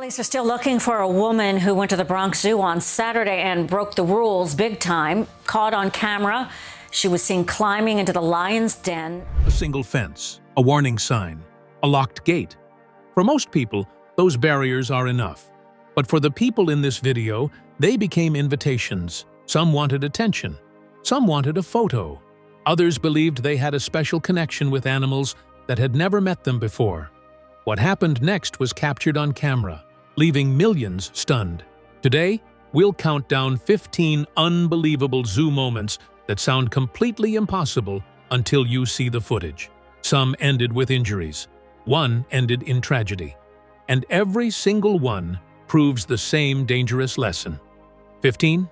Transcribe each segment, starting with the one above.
Police are still looking for a woman who went to the Bronx Zoo on Saturday and broke the rules big time. Caught on camera, she was seen climbing into the lion's den. A single fence, a warning sign, a locked gate. For most people, those barriers are enough. But for the people in this video, they became invitations. Some wanted attention. Some wanted a photo. Others believed they had a special connection with animals that had never met them before. What happened next was captured on camera, leaving millions stunned. Today, we'll count down 15 unbelievable zoo moments that sound completely impossible until you see the footage. Some ended with injuries. One ended in tragedy. And every single one proves the same dangerous lesson. 15.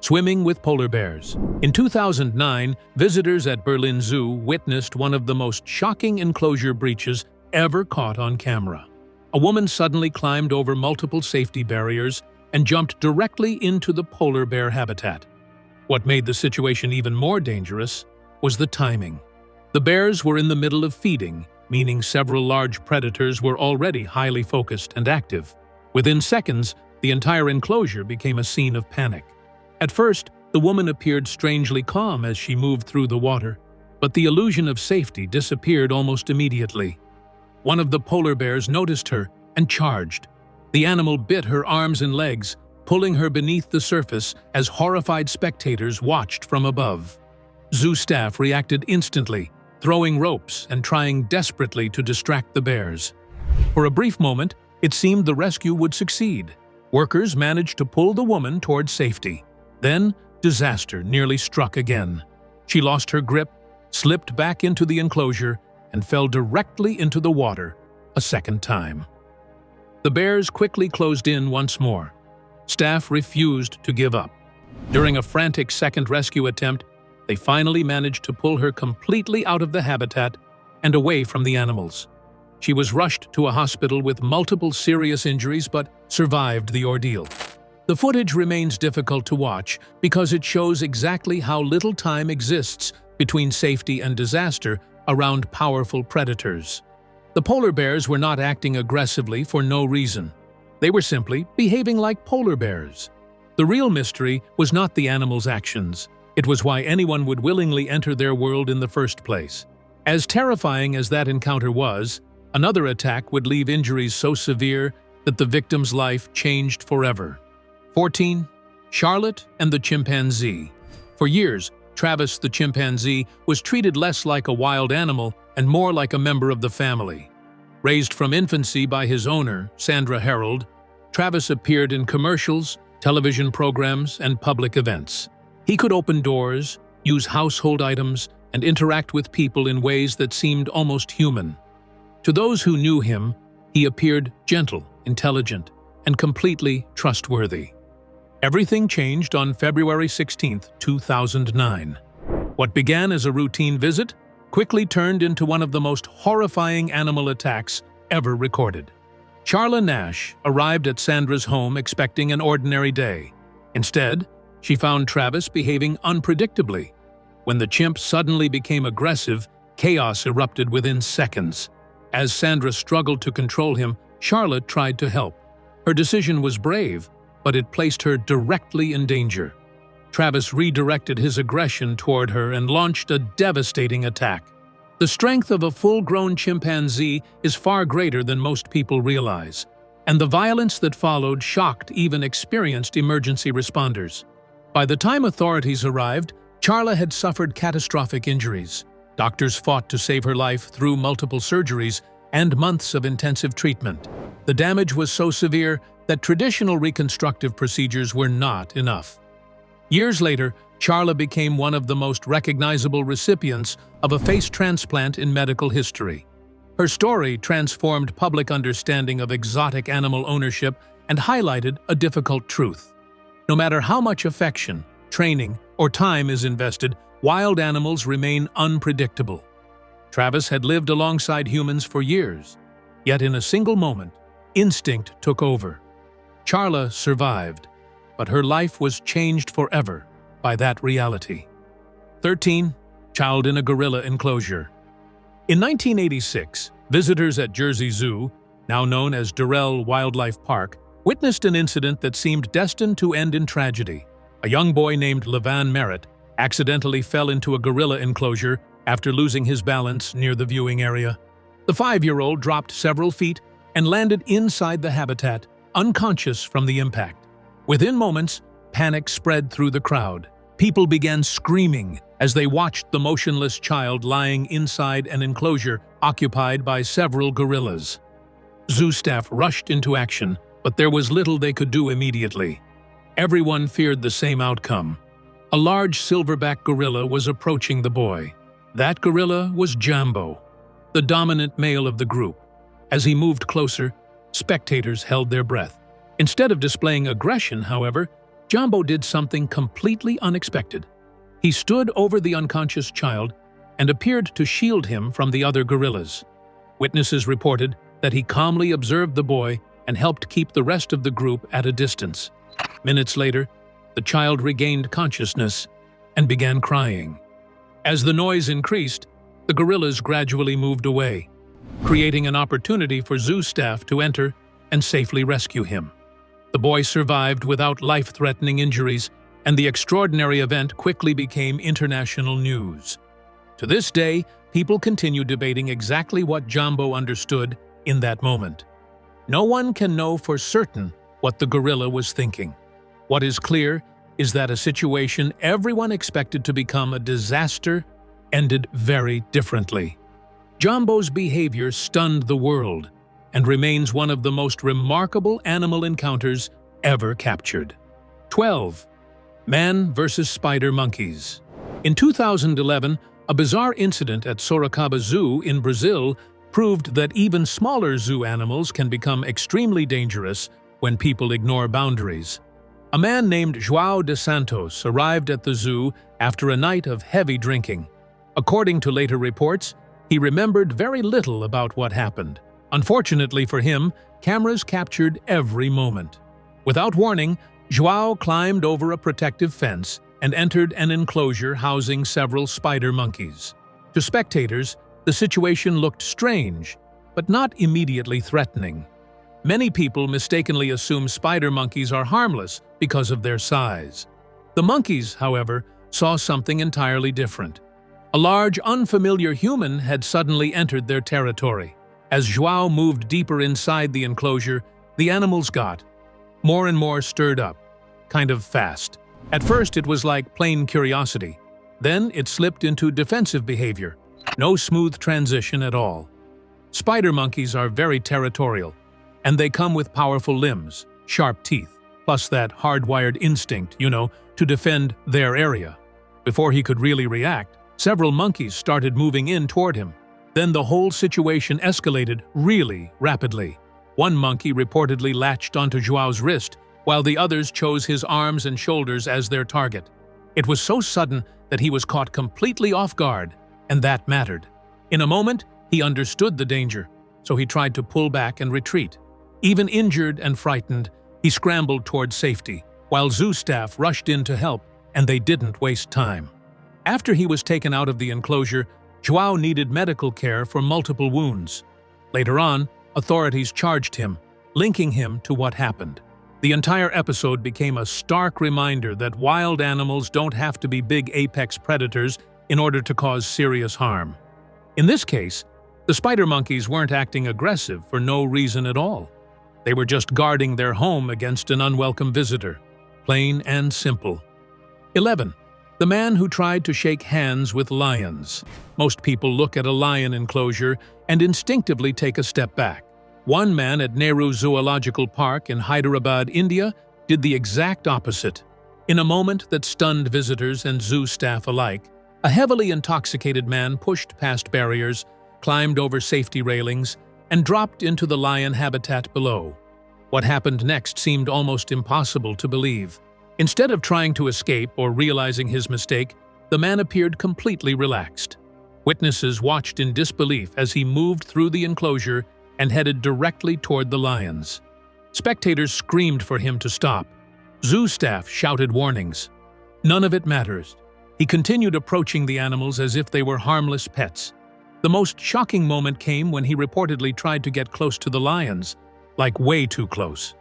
Swimming with polar bears. In 2009, visitors at Berlin Zoo witnessed one of the most shocking enclosure breaches ever caught on camera. A woman suddenly climbed over multiple safety barriers and jumped directly into the polar bear habitat. What made the situation even more dangerous was the timing. The bears were in the middle of feeding, meaning several large predators were already highly focused and active. Within seconds, the entire enclosure became a scene of panic. At first, the woman appeared strangely calm as she moved through the water, but the illusion of safety disappeared almost immediately. One of the polar bears noticed her and charged. The animal bit her arms and legs, pulling her beneath the surface as horrified spectators watched from above. Zoo staff reacted instantly, throwing ropes and trying desperately to distract the bears. For a brief moment, it seemed the rescue would succeed. Workers managed to pull the woman towards safety. Then, disaster nearly struck again. She lost her grip, slipped back into the enclosure, and fell directly into the water a second time. The bears quickly closed in once more. Staff refused to give up. During a frantic second rescue attempt, they finally managed to pull her completely out of the habitat and away from the animals. She was rushed to a hospital with multiple serious injuries but survived the ordeal. The footage remains difficult to watch because it shows exactly how little time exists between safety and disaster around powerful predators. The polar bears were not acting aggressively for no reason. They were simply behaving like polar bears. The real mystery was not the animals' actions. It was why anyone would willingly enter their world in the first place. As terrifying as that encounter was, another attack would leave injuries so severe that the victim's life changed forever. 14. Charlotte and the chimpanzee. For years, Travis the chimpanzee was treated less like a wild animal and more like a member of the family. Raised from infancy by his owner, Sandra Harold, Travis appeared in commercials, television programs, and public events. He could open doors, use household items, and interact with people in ways that seemed almost human. To those who knew him, he appeared gentle, intelligent, and completely trustworthy. Everything changed on February 16, 2009. What began as a routine visit quickly turned into one of the most horrifying animal attacks ever recorded. Charla Nash arrived at Sandra's home expecting an ordinary day. Instead, she found Travis behaving unpredictably. When the chimp suddenly became aggressive, chaos erupted within seconds. As Sandra struggled to control him, Charlotte tried to help. Her decision was brave, but it placed her directly in danger. Travis redirected his aggression toward her and launched a devastating attack. The strength of a full-grown chimpanzee is far greater than most people realize, and the violence that followed shocked even experienced emergency responders. By the time authorities arrived, Charla had suffered catastrophic injuries. Doctors fought to save her life through multiple surgeries and months of intensive treatment. The damage was so severe that traditional reconstructive procedures were not enough. Years later, Charla became one of the most recognizable recipients of a face transplant in medical history. Her story transformed public understanding of exotic animal ownership and highlighted a difficult truth. No matter how much affection, training, or time is invested, wild animals remain unpredictable. Travis had lived alongside humans for years, yet in a single moment, instinct took over. Charla survived, but her life was changed forever by that reality. 13. Child in a gorilla enclosure. In 1986, visitors at Jersey Zoo now known as Durrell Wildlife Park, witnessed an incident that seemed destined to end in tragedy. A young boy named Levan Merritt accidentally fell into a gorilla enclosure after losing his balance near the viewing area. The 5-year-old dropped several feet and landed inside the habitat, unconscious from the impact. Within moments, panic spread through the crowd. People began screaming as they watched the motionless child lying inside an enclosure occupied by several gorillas. Zoo staff rushed into action, but there was little they could do immediately. Everyone feared the same outcome. A large silverback gorilla was approaching the boy. That gorilla was Jambo, the dominant male of the group. As he moved closer, spectators held their breath. Instead of displaying aggression, however, Jambo did something completely unexpected. He stood over the unconscious child and appeared to shield him from the other gorillas. Witnesses reported that he calmly observed the boy and helped keep the rest of the group at a distance. Minutes later, the child regained consciousness and began crying. As the noise increased, the gorillas gradually moved away, creating an opportunity for zoo staff to enter and safely rescue him. The boy survived without life-threatening injuries, and the extraordinary event quickly became international news. To this day, people continue debating exactly what Jambo understood in that moment. No one can know for certain what the gorilla was thinking. What is clear is that a situation everyone expected to become a disaster ended very differently. Jambo's behavior stunned the world and remains one of the most remarkable animal encounters ever captured. 12. Man versus spider monkeys. In 2011, a bizarre incident at Sorocaba Zoo in Brazil proved that even smaller zoo animals can become extremely dangerous when people ignore boundaries. A man named João de Santos arrived at the zoo after a night of heavy drinking. According to later reports, he remembered very little about what happened. Unfortunately for him, cameras captured every moment. Without warning, João climbed over a protective fence and entered an enclosure housing several spider monkeys. To spectators, the situation looked strange, but not immediately threatening. Many people mistakenly assume spider monkeys are harmless because of their size. The monkeys, however, saw something entirely different. A large, unfamiliar human had suddenly entered their territory. As João moved deeper inside the enclosure, the animals got more and more stirred up, kind of fast. At first, it was like plain curiosity. Then it slipped into defensive behavior. No smooth transition at all. Spider monkeys are very territorial, and they come with powerful limbs, sharp teeth, plus that hardwired instinct, to defend their area. Before he could really react, several monkeys started moving in toward him. Then the whole situation escalated really rapidly. One monkey reportedly latched onto João's wrist, while the others chose his arms and shoulders as their target. It was so sudden that he was caught completely off guard, and that mattered. In a moment, he understood the danger, so he tried to pull back and retreat. Even injured and frightened, he scrambled toward safety, while zoo staff rushed in to help, and they didn't waste time. After he was taken out of the enclosure, João needed medical care for multiple wounds. Later on, authorities charged him, linking him to what happened. The entire episode became a stark reminder that wild animals don't have to be big apex predators in order to cause serious harm. In this case, the spider monkeys weren't acting aggressive for no reason at all. They were just guarding their home against an unwelcome visitor. Plain and simple. 11. The man who tried to shake hands with lions. Most people look at a lion enclosure and instinctively take a step back. One man at Nehru Zoological Park in Hyderabad, India, did the exact opposite. In a moment that stunned visitors and zoo staff alike, a heavily intoxicated man pushed past barriers, climbed over safety railings, and dropped into the lion habitat below. What happened next seemed almost impossible to believe. Instead of trying to escape or realizing his mistake, the man appeared completely relaxed. Witnesses watched in disbelief as he moved through the enclosure and headed directly toward the lions. Spectators screamed for him to stop. Zoo staff shouted warnings. None of it matters. He continued approaching the animals as if they were harmless pets. The most shocking moment came when he reportedly tried to get close to the lions, like way too close.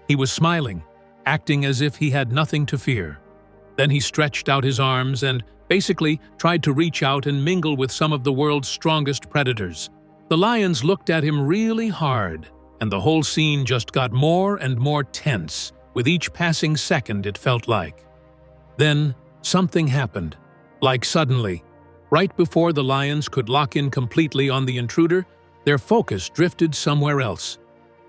He was smiling, acting as if he had nothing to fear. Then he stretched out his arms and basically tried to reach out and mingle with some of the world's strongest predators. The lions looked at him really hard, and the whole scene just got more and more tense, with each passing second it felt like. Then something happened, like suddenly. Right before the lions could lock in completely on the intruder, their focus drifted somewhere else.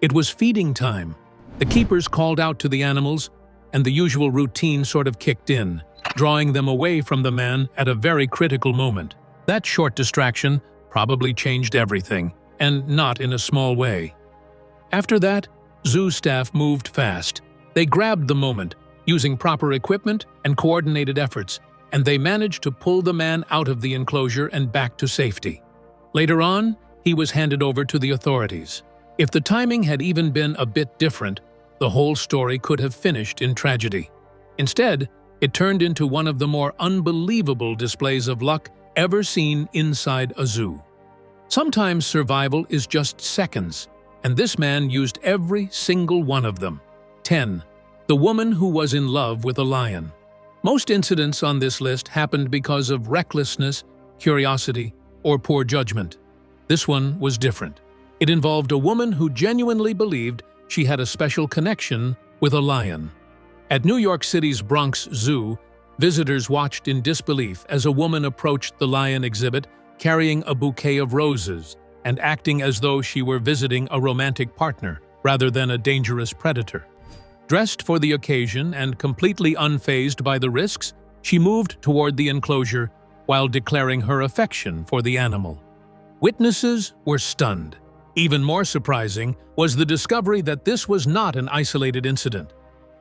It was feeding time. The keepers called out to the animals, and the usual routine sort of kicked in, drawing them away from the man at a very critical moment. That short distraction probably changed everything, and not in a small way. After that, zoo staff moved fast. They grabbed the moment, using proper equipment and coordinated efforts, and they managed to pull the man out of the enclosure and back to safety. Later on, he was handed over to the authorities. If the timing had even been a bit different, the whole story could have finished in tragedy. Instead, it turned into one of the more unbelievable displays of luck ever seen inside a zoo. Sometimes survival is just seconds, and this man used every single one of them. 10. The woman who was in love with a lion. Most incidents on this list happened because of recklessness, curiosity, or poor judgment. This one was different. It involved a woman who genuinely believed she had a special connection with a lion. At New York City's Bronx Zoo, visitors watched in disbelief as a woman approached the lion exhibit carrying a bouquet of roses and acting as though she were visiting a romantic partner rather than a dangerous predator. Dressed for the occasion and completely unfazed by the risks, she moved toward the enclosure while declaring her affection for the animal. Witnesses were stunned. Even more surprising was the discovery that this was not an isolated incident.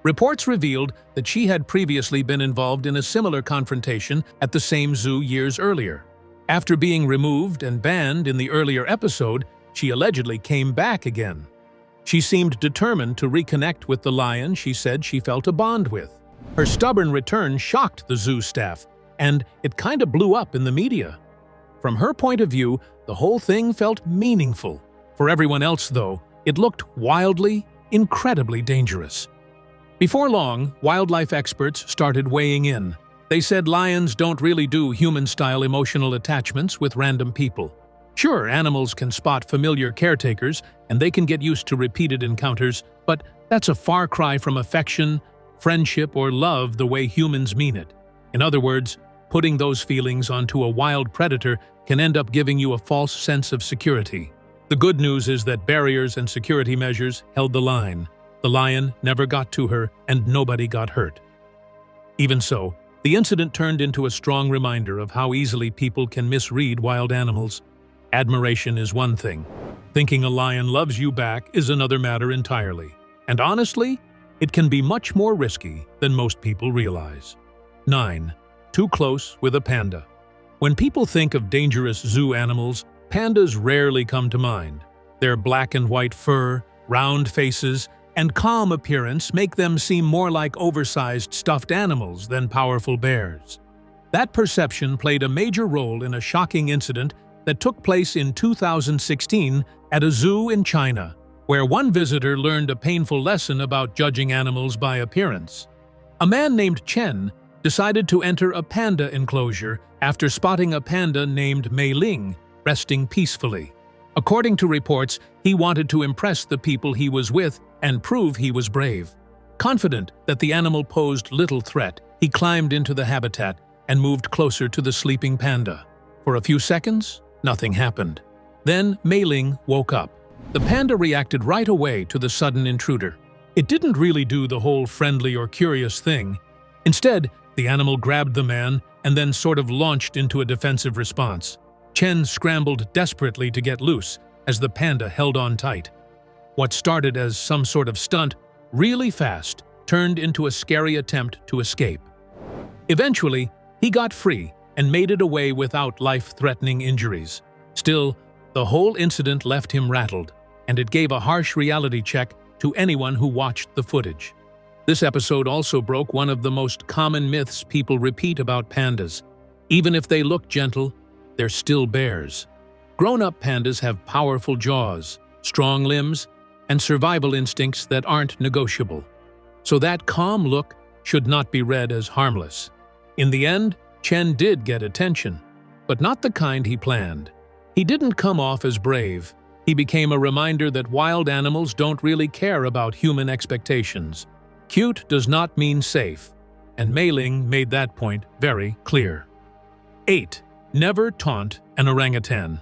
Reports revealed that she had previously been involved in a similar confrontation at the same zoo years earlier. After being removed and banned in the earlier episode, she allegedly came back again. She seemed determined to reconnect with the lion she said she felt a bond with. Her stubborn return shocked the zoo staff, and it kinda blew up in the media. From her point of view, the whole thing felt meaningful. For everyone else, though, it looked wildly, incredibly dangerous. Before long, wildlife experts started weighing in. They said lions don't really do human-style emotional attachments with random people. Sure, animals can spot familiar caretakers, and they can get used to repeated encounters, but that's a far cry from affection, friendship, or love the way humans mean it. In other words, putting those feelings onto a wild predator can end up giving you a false sense of security. The good news is that barriers and security measures held the line. The lion never got to her, and nobody got hurt. Even so, the incident turned into a strong reminder of how easily people can misread wild animals. Admiration is one thing. Thinking a lion loves you back is another matter entirely. And honestly, it can be much more risky than most people realize. 9. Too close with a panda. When people think of dangerous zoo animals, pandas rarely come to mind. Their black and white fur, round faces, and calm appearance make them seem more like oversized stuffed animals than powerful bears. That perception played a major role in a shocking incident that took place in 2016 at a zoo in China, where one visitor learned a painful lesson about judging animals by appearance. A man named Chen decided to enter a panda enclosure after spotting a panda named Mei Ling resting peacefully. According to reports, he wanted to impress the people he was with and prove he was brave. Confident that the animal posed little threat, he climbed into the habitat and moved closer to the sleeping panda. For a few seconds, nothing happened. Then Mei Ling woke up. The panda reacted right away to the sudden intruder. It didn't really do the whole friendly or curious thing. Instead, the animal grabbed the man and then sort of launched into a defensive response. Chen scrambled desperately to get loose as the panda held on tight. What started as some sort of stunt really fast turned into a scary attempt to escape. Eventually, he got free and made it away without life-threatening injuries. Still, the whole incident left him rattled, and it gave a harsh reality check to anyone who watched the footage. This episode also broke one of the most common myths people repeat about pandas. Even if they look gentle, they're still bears. Grown-up pandas have powerful jaws, strong limbs, and survival instincts that aren't negotiable. So that calm look should not be read as harmless. In the end, Chen did get attention, but not the kind he planned. He didn't come off as brave. He became a reminder that wild animals don't really care about human expectations. Cute does not mean safe, and Mei Ling made that point very clear. 8. Never taunt an orangutan.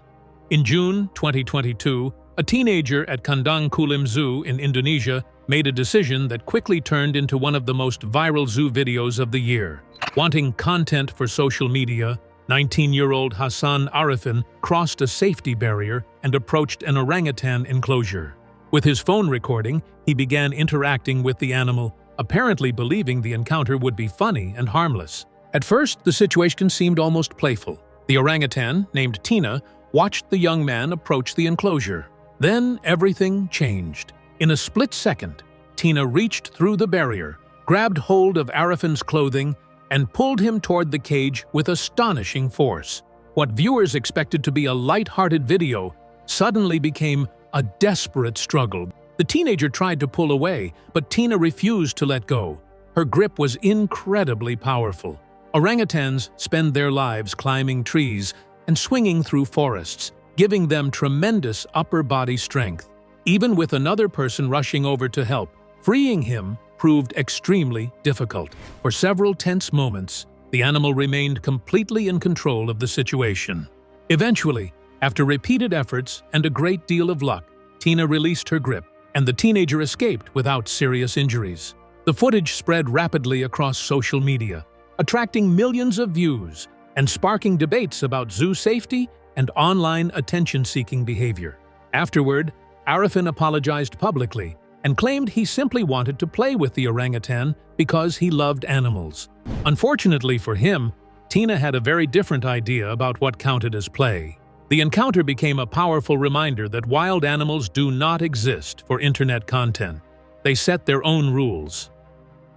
In June 2022, a teenager at Kandang Kulim Zoo in Indonesia made a decision that quickly turned into one of the most viral zoo videos of the year. Wanting content for social media, 19-year-old Hassan Arifin crossed a safety barrier and approached an orangutan enclosure. With his phone recording, he began interacting with the animal, apparently believing the encounter would be funny and harmless. At first, the situation seemed almost playful. The orangutan, named Tina, watched the young man approach the enclosure. Then everything changed. In a split second, Tina reached through the barrier, grabbed hold of Arifin's clothing, and pulled him toward the cage with astonishing force. What viewers expected to be a light-hearted video suddenly became a desperate struggle. The teenager tried to pull away, but Tina refused to let go. Her grip was incredibly powerful. Orangutans spend their lives climbing trees and swinging through forests, giving them tremendous upper body strength. Even with another person rushing over to help, freeing him proved extremely difficult. For several tense moments, the animal remained completely in control of the situation. Eventually, after repeated efforts and a great deal of luck, Tina released her grip, and the teenager escaped without serious injuries. The footage spread rapidly across social media, attracting millions of views and sparking debates about zoo safety and online attention-seeking behavior. Afterward, Arifin apologized publicly and claimed he simply wanted to play with the orangutan because he loved animals. Unfortunately for him, Tina had a very different idea about what counted as play. The encounter became a powerful reminder that wild animals do not exist for internet content. They set their own rules.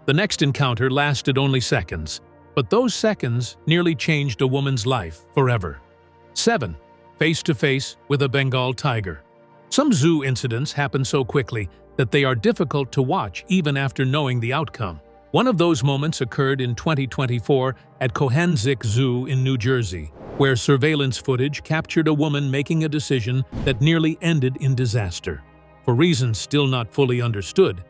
The next encounter lasted only seconds, but those seconds nearly changed a woman's life forever. 7. Face-to-face with a Bengal tiger. Some zoo incidents happen so quickly that they are difficult to watch even after knowing the outcome. One of those moments occurred in 2024 at Cohasset Zoo in New Jersey, where surveillance footage captured a woman making a decision that nearly ended in disaster. For reasons still not fully understood,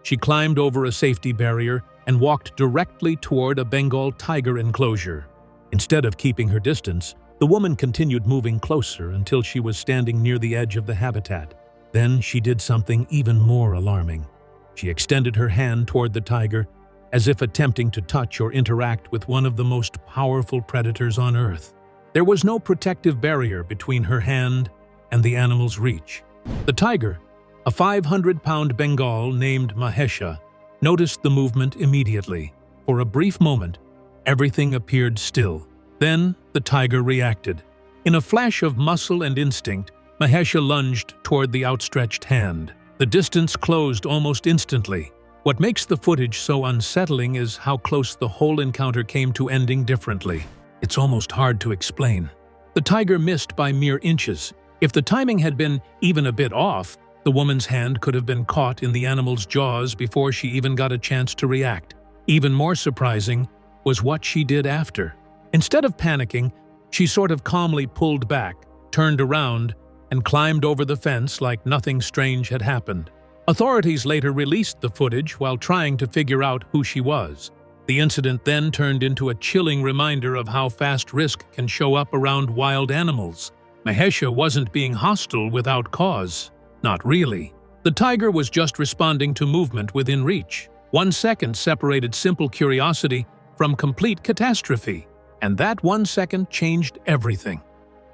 she climbed over a safety barrier and walked directly toward a Bengal tiger enclosure. Instead of keeping her distance, the woman continued moving closer until she was standing near the edge of the habitat. Then she did something even more alarming. She extended her hand toward the tiger, as if attempting to touch or interact with one of the most powerful predators on Earth. There was no protective barrier between her hand and the animal's reach. The tiger, a 500-pound Bengal named Mahesha, noticed the movement immediately. For a brief moment, everything appeared still. Then the tiger reacted. In a flash of muscle and instinct, Mahesha lunged toward the outstretched hand. The distance closed almost instantly. What makes the footage so unsettling is how close the whole encounter came to ending differently. It's almost hard to explain. The tiger missed by mere inches. If the timing had been even a bit off, the woman's hand could have been caught in the animal's jaws before she even got a chance to react. Even more surprising was what she did after. Instead of panicking, she sort of calmly pulled back, turned around, and climbed over the fence like nothing strange had happened. Authorities later released the footage while trying to figure out who she was. The incident then turned into a chilling reminder of how fast risk can show up around wild animals. Mahesha wasn't being hostile without cause. Not really. The tiger was just responding to movement within reach. 1 second separated simple curiosity from complete catastrophe, and that 1 second changed everything.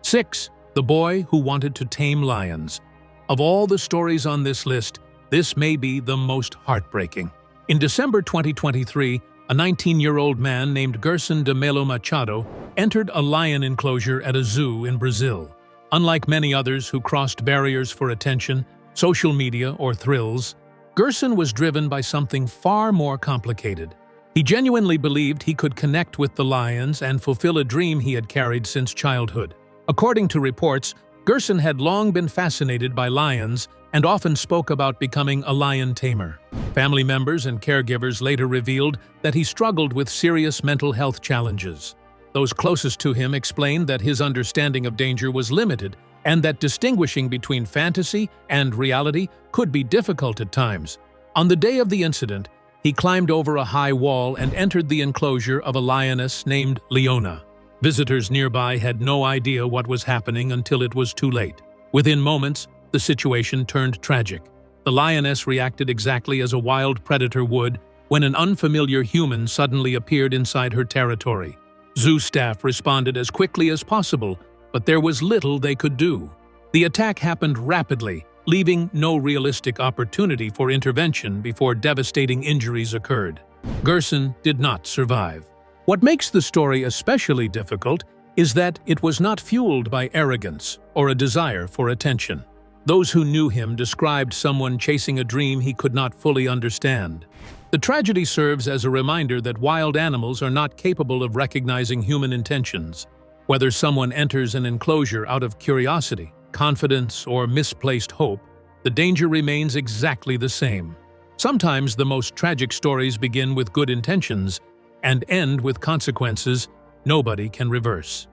6. The boy who wanted to tame lions. Of all the stories on this list, this may be the most heartbreaking. In December 2023, a 19-year-old man named Gerson de Melo Machado entered a lion enclosure at a zoo in Brazil. Unlike many others who crossed barriers for attention, social media, or thrills, Gerson was driven by something far more complicated. He genuinely believed he could connect with the lions and fulfill a dream he had carried since childhood. According to reports, Gerson had long been fascinated by lions and often spoke about becoming a lion tamer. Family members and caregivers later revealed that he struggled with serious mental health challenges. Those closest to him explained that his understanding of danger was limited and that distinguishing between fantasy and reality could be difficult at times. On the day of the incident, he climbed over a high wall and entered the enclosure of a lioness named Leona. Visitors nearby had no idea what was happening until it was too late. Within moments, the situation turned tragic. The lioness reacted exactly as a wild predator would when an unfamiliar human suddenly appeared inside her territory. Zoo staff responded as quickly as possible, but there was little they could do. The attack happened rapidly, leaving no realistic opportunity for intervention before devastating injuries occurred. Gerson did not survive. What makes the story especially difficult is that it was not fueled by arrogance or a desire for attention. Those who knew him described someone chasing a dream he could not fully understand. The tragedy serves as a reminder that wild animals are not capable of recognizing human intentions. Whether someone enters an enclosure out of curiosity, confidence, or misplaced hope, the danger remains exactly the same. Sometimes the most tragic stories begin with good intentions and end with consequences nobody can reverse.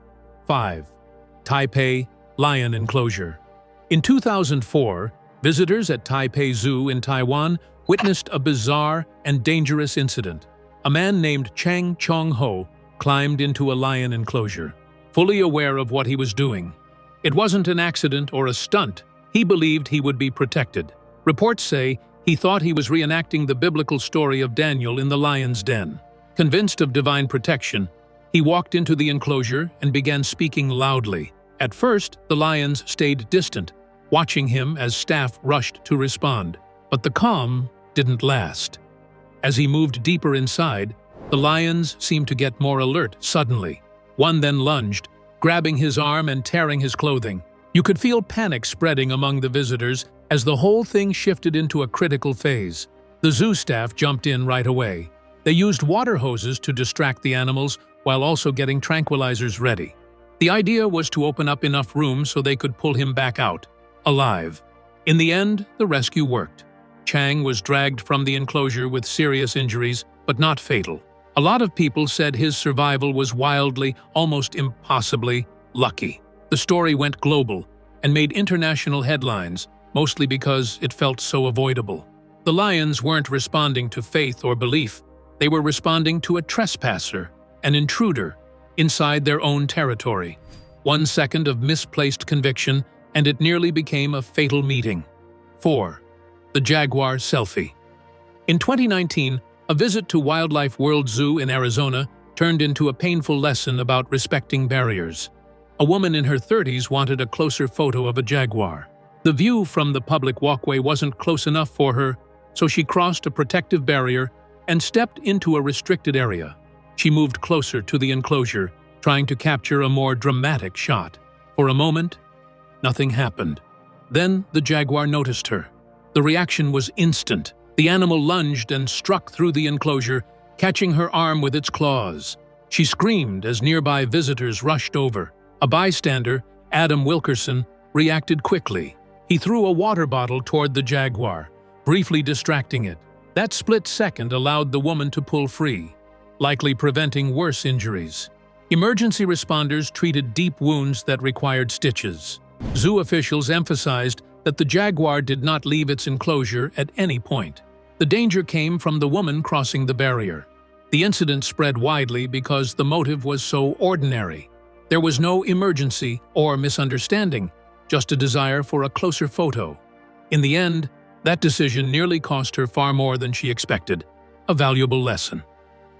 5. Taipei Lion Enclosure. In 2004, visitors at Taipei Zoo in Taiwan witnessed a bizarre and dangerous incident. A man named Chang Chong-ho climbed into a lion enclosure, fully aware of what he was doing. It wasn't an accident or a stunt. He believed he would be protected. Reports say he thought he was reenacting the biblical story of Daniel in the lion's den. Convinced of divine protection, he walked into the enclosure and began speaking loudly. At first, the lions stayed distant, watching him as staff rushed to respond. But the calm didn't last. As he moved deeper inside, the lions seemed to get more alert suddenly. One then lunged, grabbing his arm and tearing his clothing. You could feel panic spreading among the visitors as the whole thing shifted into a critical phase. The zoo staff jumped in right away. They used water hoses to distract the animals while also getting tranquilizers ready. The idea was to open up enough room so they could pull him back out, alive. In the end, the rescue worked. Chang was dragged from the enclosure with serious injuries, but not fatal. A lot of people said his survival was wildly, almost impossibly, lucky. The story went global and made international headlines, mostly because it felt so avoidable. The lions weren't responding to faith or belief. They were responding to a trespasser, an intruder, inside their own territory. 1 second of misplaced conviction, and it nearly became a fatal meeting. 4. The Jaguar Selfie. In 2019, a visit to Wildlife World Zoo in Arizona turned into a painful lesson about respecting barriers. A woman in her 30s wanted a closer photo of a jaguar. The view from the public walkway wasn't close enough for her, so she crossed a protective barrier and stepped into a restricted area. She moved closer to the enclosure, trying to capture a more dramatic shot. For a moment, nothing happened. Then the jaguar noticed her. The reaction was instant. The animal lunged and struck through the enclosure, catching her arm with its claws. She screamed as nearby visitors rushed over. A bystander, Adam Wilkerson, reacted quickly. He threw a water bottle toward the jaguar, briefly distracting it. That split second allowed the woman to pull free, likely preventing worse injuries. Emergency responders treated deep wounds that required stitches. Zoo officials emphasized that the jaguar did not leave its enclosure at any point. The danger came from the woman crossing the barrier. The incident spread widely because the motive was so ordinary. There was no emergency or misunderstanding, just a desire for a closer photo. In the end, that decision nearly cost her far more than she expected, a valuable lesson.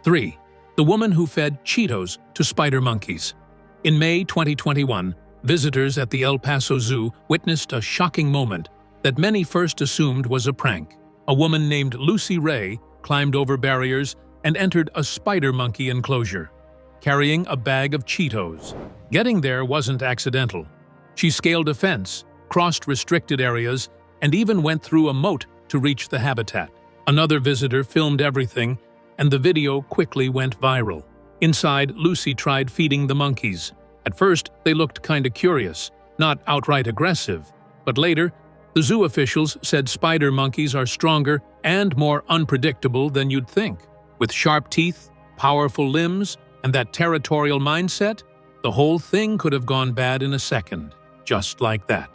3. The woman who fed Cheetos to spider monkeys. In May 2021, visitors at the El Paso Zoo witnessed a shocking moment that many first assumed was a prank. A woman named Lucy Ray climbed over barriers and entered a spider monkey enclosure, carrying a bag of Cheetos. Getting there wasn't accidental. She scaled a fence, crossed restricted areas, and even went through a moat to reach the habitat. Another visitor filmed everything, and the video quickly went viral. Inside, Lucy tried feeding the monkeys. At first, they looked kinda curious, not outright aggressive, but later, the zoo officials said spider monkeys are stronger and more unpredictable than you'd think. With sharp teeth, powerful limbs, and that territorial mindset, the whole thing could have gone bad in a second, just like that.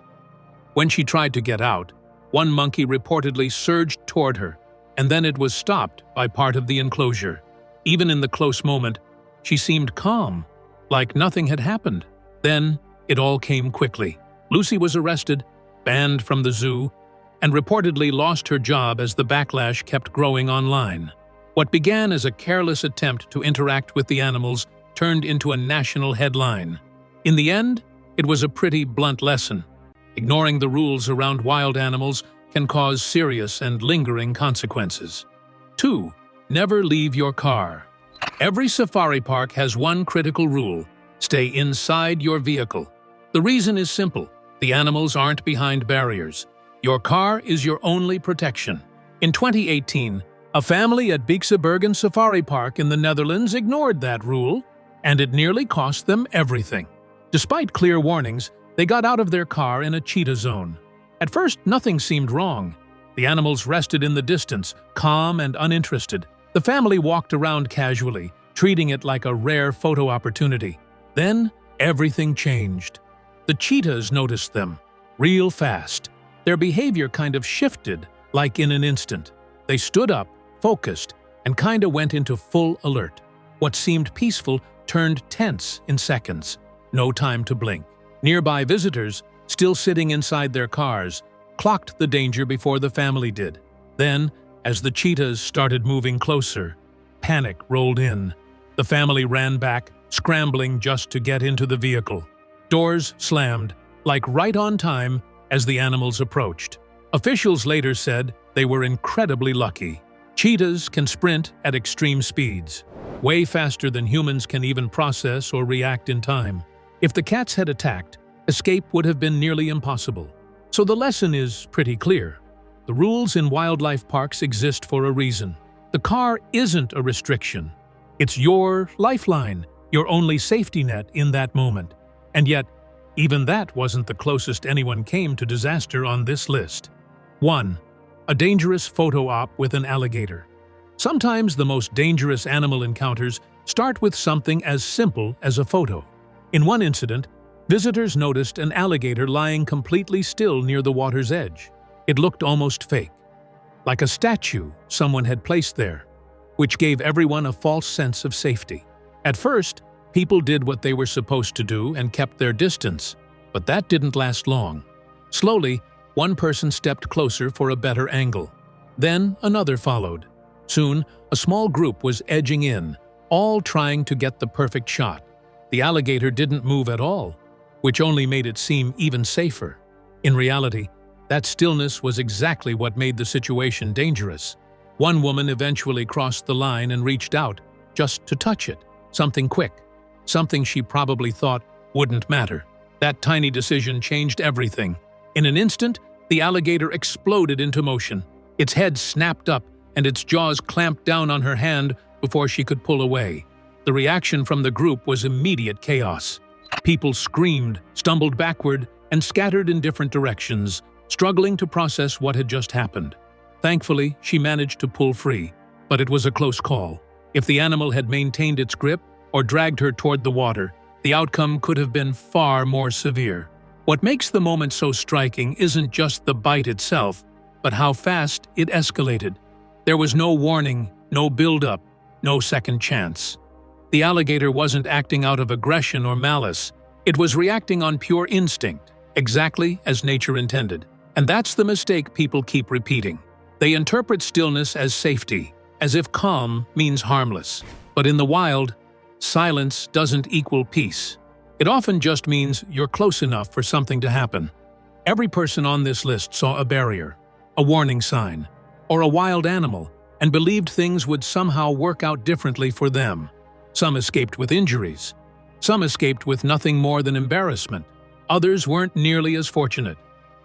When she tried to get out, one monkey reportedly surged toward her, and then it was stopped by part of the enclosure. Even in the close moment, she seemed calm, like nothing had happened. Then, it all came quickly. Lucy was arrested, banned from the zoo, and reportedly lost her job as the backlash kept growing online. What began as a careless attempt to interact with the animals turned into a national headline. In the end, it was a pretty blunt lesson. Ignoring the rules around wild animals can cause serious and lingering consequences. 2. Never leave your car. Every safari park has one critical rule: stay inside your vehicle. The reason is simple: the animals aren't behind barriers. Your car is your only protection. In 2018, a family at Beeksebergen Safari Park in the Netherlands ignored that rule, and it nearly cost them everything. Despite clear warnings, they got out of their car in a cheetah zone. At first, nothing seemed wrong. The animals rested in the distance, calm and uninterested. The family walked around casually, treating it like a rare photo opportunity. Then, everything changed. The cheetahs noticed them, real fast. Their behavior kind of shifted, like in an instant. They stood up, focused, and kinda went into full alert. What seemed peaceful turned tense in seconds. No time to blink. Nearby visitors, still sitting inside their cars, clocked the danger before the family did. Then, as the cheetahs started moving closer, panic rolled in. The family ran back, scrambling just to get into the vehicle. Doors slammed, like right on time, as the animals approached. Officials later said they were incredibly lucky. Cheetahs can sprint at extreme speeds, way faster than humans can even process or react in time. If the cats had attacked, escape would have been nearly impossible. So the lesson is pretty clear. The rules in wildlife parks exist for a reason. The car isn't a restriction. It's your lifeline, your only safety net in that moment. And yet, even that wasn't the closest anyone came to disaster on this list. 1. A dangerous photo op with an alligator. Sometimes the most dangerous animal encounters start with something as simple as a photo. In one incident, visitors noticed an alligator lying completely still near the water's edge. It looked almost fake, like a statue someone had placed there, which gave everyone a false sense of safety. At first, people did what they were supposed to do and kept their distance, but that didn't last long. Slowly, one person stepped closer for a better angle. Then another followed. Soon, a small group was edging in, all trying to get the perfect shot. The alligator didn't move at all, which only made it seem even safer. In reality, that stillness was exactly what made the situation dangerous. One woman eventually crossed the line and reached out, just to touch it. Something quick, something she probably thought wouldn't matter. That tiny decision changed everything. In an instant, the alligator exploded into motion. Its head snapped up and its jaws clamped down on her hand before she could pull away. The reaction from the group was immediate chaos. People screamed, stumbled backward, and scattered in different directions, struggling to process what had just happened. Thankfully, she managed to pull free, but it was a close call. If the animal had maintained its grip or dragged her toward the water, the outcome could have been far more severe. What makes the moment so striking isn't just the bite itself, but how fast it escalated. There was no warning, no build-up, no second chance. The alligator wasn't acting out of aggression or malice. It was reacting on pure instinct, exactly as nature intended. And that's the mistake people keep repeating. They interpret stillness as safety, as if calm means harmless. But in the wild, silence doesn't equal peace. It often just means you're close enough for something to happen. Every person on this list saw a barrier, a warning sign, or a wild animal, and believed things would somehow work out differently for them. Some escaped with injuries. Some escaped with nothing more than embarrassment. Others weren't nearly as fortunate.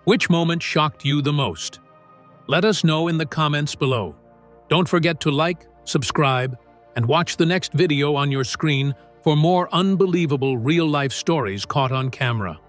Which moment shocked you the most? Let us know in the comments below. Don't forget to like, subscribe, and watch the next video on your screen for more unbelievable real-life stories caught on camera.